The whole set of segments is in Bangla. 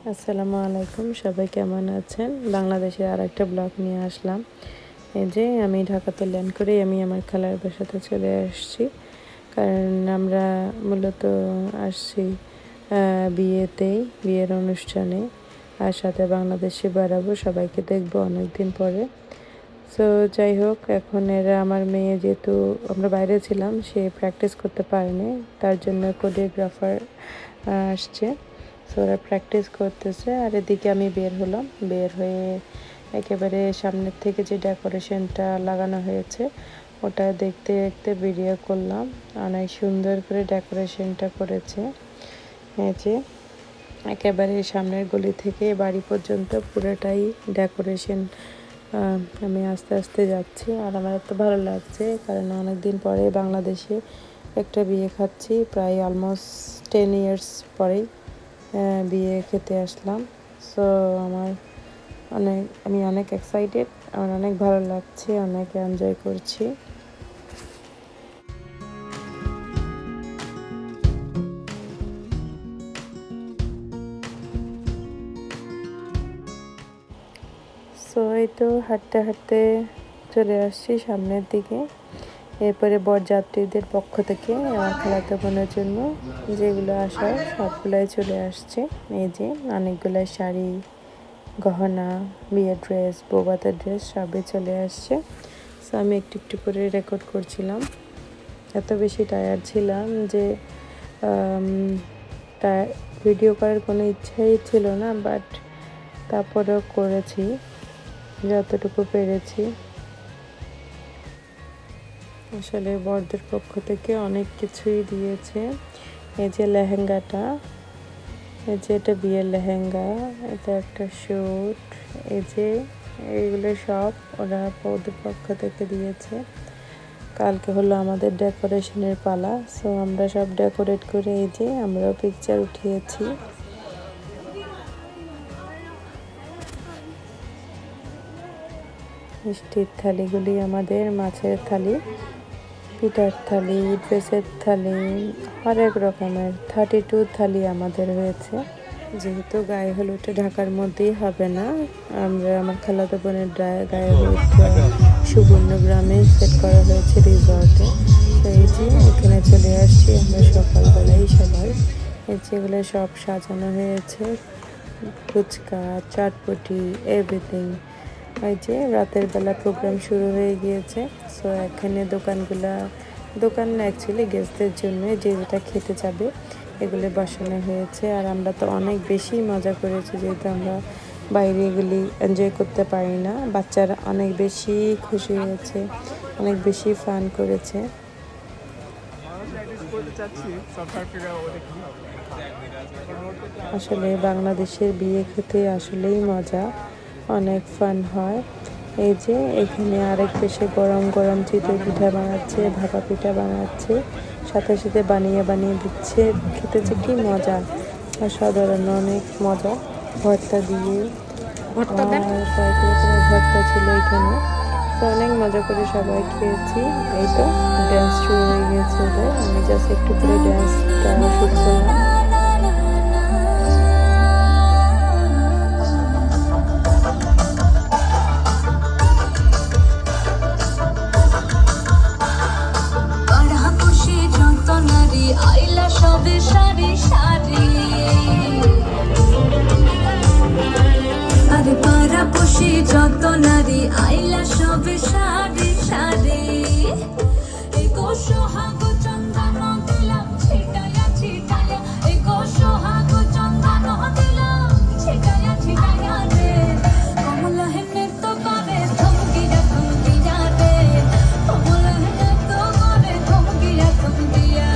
আসসালামু আলাইকুম, সবাই কেমন আছেন? বাংলাদেশের আরেকটা ব্লগ নিয়ে আসলাম। এই যে আমি ঢাকাতে ল্যান্ড করে আমি আমার খালার বাসাতে চলে আসছি, কারণ আমরা মূলত আসছি বিয়ের অনুষ্ঠানে, আর সাথে বাংলাদেশে বেড়াবো, সবাইকে দেখবো অনেকদিন পরে। সো যাই হোক, এখন এরা আমার মেয়ে যেহেতু আমরা বাইরে ছিলাম, সে প্র্যাকটিস করতে পারেনি, তার জন্য কোরিওগ্রাফার আসছে। সো ওরা প্র্যাকটিস করতেছে, আর এদিকে আমি বের হয়ে একেবারে সামনের থেকে যে ডেকোরেশনটা লাগানো হয়েছে ওটা দেখতে দেখতে ভিডিও করলাম। অনেক সুন্দর করে ডেকোরেশনটা করেছে। এই যে একেবারে সামনের গলি থেকে বাড়ি পর্যন্ত পুরোটাই ডেকোরেশন। আমি আস্তে আস্তে যাচ্ছি, আর আমার এত ভালো লাগছে, কারণ অনেক দিন পরে বাংলাদেশে একটা বিয়ে খাচ্ছি। প্রায় অলমোস্ট 10 ইয়ার্স পরেই বিয়ে খেতে আসলাম। সো আমি অনেক এক্সাইটেড, আমার অনেক ভালো লাগছে, অনেক এনজয় করছি। সো এই তো হাঁটতে হাঁটতে চলে আসছি সামনের দিকে। এরপরে বরযাত্রীদের পক্ষ থেকে আমার খালাতো বোনের জন্য যেগুলো আসার সবগুলাই চলে আসছে। এই যে অনেকগুলো শাড়ি, গহনা, বিয়ের ড্রেস, বৌভাতের ড্রেস সবই চলে আসছে। সো আমি একটু একটু করে রেকর্ড করছিলাম। এত বেশি টায়ার্ড ছিলাম যে ভিডিও করার কোনো ইচ্ছাই ছিল না, বাট তারপরেও করেছি যতটুকু পেরেছি। আসলে বরদের পক্ষ থেকে অনেক কিছুই দিয়েছে। এই যে লেহেঙ্গাটা, এই যে এটা বিয়ের লেহেঙ্গা, এটা একটা স্যুট, এই যে এইগুলো সব ওরা বৌদের পক্ষ থেকে দিয়েছে। কালকে হলো আমাদের ডেকোরেশনের পালা। সো আমরা সব ডেকোরেট করে এই যে আমরাও পিকচার উঠিয়েছি। মিষ্টির থালিগুলি আমাদের মাছের থালি, পিঠার থালি, ড্রেসের থালি, হরেক রকমের 32 থালি আমাদের হয়েছে। যেহেতু গায়ে হলুদটা ঢাকার মধ্যেই হবে না, আমরা আমার খালাতো বোনের গায়ে হলুদটা সুবর্ণগ্রামে সেট করা হয়েছে রিসর্টে। তো এই যে এখানে চলে আসছি আমরা সকালবেলায় সবাই। এই যেগুলো সব সাজানো হয়েছে, ফুচকা, চটপটি, এভরিথিং। এই যে রাতের বেলা প্রোগ্রাম শুরু হয়ে গিয়েছে। সো এখানে দোকান না, অ্যাকচুয়ালি গেস্টদের জন্য যে যেটা খেতে যাবে এগুলো বসানো হয়েছে। আর আমরা তো অনেক বেশি মজা করেছি, যেহেতু আমরা বাইরে এগুলি এনজয় করতে পারি না। বাচ্চারা অনেক বেশি খুশি হয়েছে, অনেক বেশি ফান করেছে। আসলে বাংলাদেশের বিয়ে খেতে আসলেই মজা, অনেক ফান হয়। এই যে এখানে আরেক দেশে গরম গরম চিতই পিঠা বানাচ্ছে, ভাপা পিঠা বানাচ্ছে, সাথে সাথে বানিয়ে বানিয়ে দিচ্ছে। খেতে যে কি মজা, অসাধারণ, অনেক মজা। ভর্তা দিয়ে কয়েক রকমের ভর্তা ছিল এখানে। তো অনেক মজা করে সবাই খেয়েছি। এই তো ড্যান্স শুরু হয়ে গিয়েছে ওদের, আমি জাস্ট একটু করে ড্যান্সটা শুরু করলাম। আইলা সবে সারি সারি, আরে পাড়া বসে যত নারী আইলা সবে সারি সারি। এগো সোহাগ চন্দন দিলাম ছিটায়া ছিটায়া, এগো সোহাগ চন্দন দিলাম ছিটায়া ছিটায়া রে। কমলা হেনের তো করে থমকিয়া থমকিয়া রে, কমলা হেনের তো করে থমকিয়া থমকিয়া।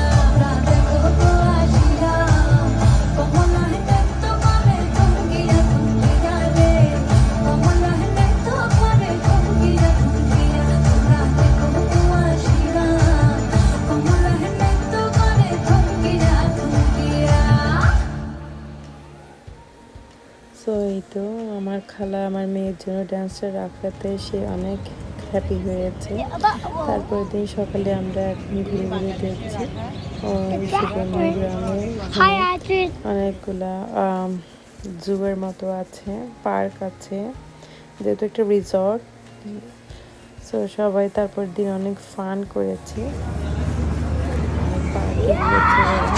সো এই তো আমার খালা আমার মেয়ের জন্য ডান্সটা রাখাতে সে অনেক হ্যাপি হয়েছে। তারপরের দিন সকালে আমরা এখন ঘুরে ঘুরে দেখছি ওই সুবর্ণগ্রামে অনেকগুলা জুয়ের মতো আছে, পার্ক আছে, যেহেতু একটা রিসর্ট। সো সবাই তারপর দিন অনেক ফান করেছি। পার্কে গিয়েছে ওরা।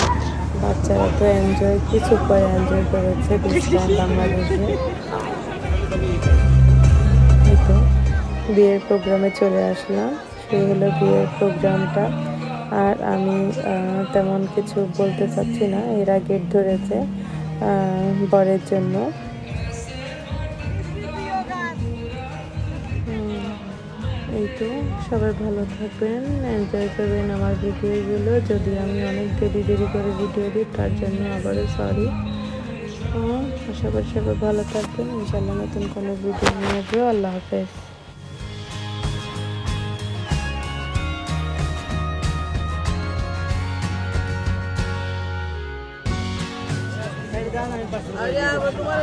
বাচ্চারা তো এনজয়, কিছু পরে এনজয় করেছে দিস টাইম বাংলাদেশে। এই তো বিয়ের প্রোগ্রামে চলে আসলাম, শুরু হলো বিয়ের প্রোগ্রামটা। আর আমি তেমন কিছু বলতে চাচ্ছি না, এরা গেট ধরেছে বরের জন্য। এই তো সবাই ভালো থাকবেন, এনজয় করবেন আমার ভিডিওগুলো। যদি আমি অনেক দেরি করে ভিডিও দিই তার জন্য আবারও সরি। আশা করি সবাই ভালো থাকবেন, ইনশাল্লাহ নতুন কোনো ভিডিও নিয়ে আসবো। আল্লাহ হাফেজ। তোমার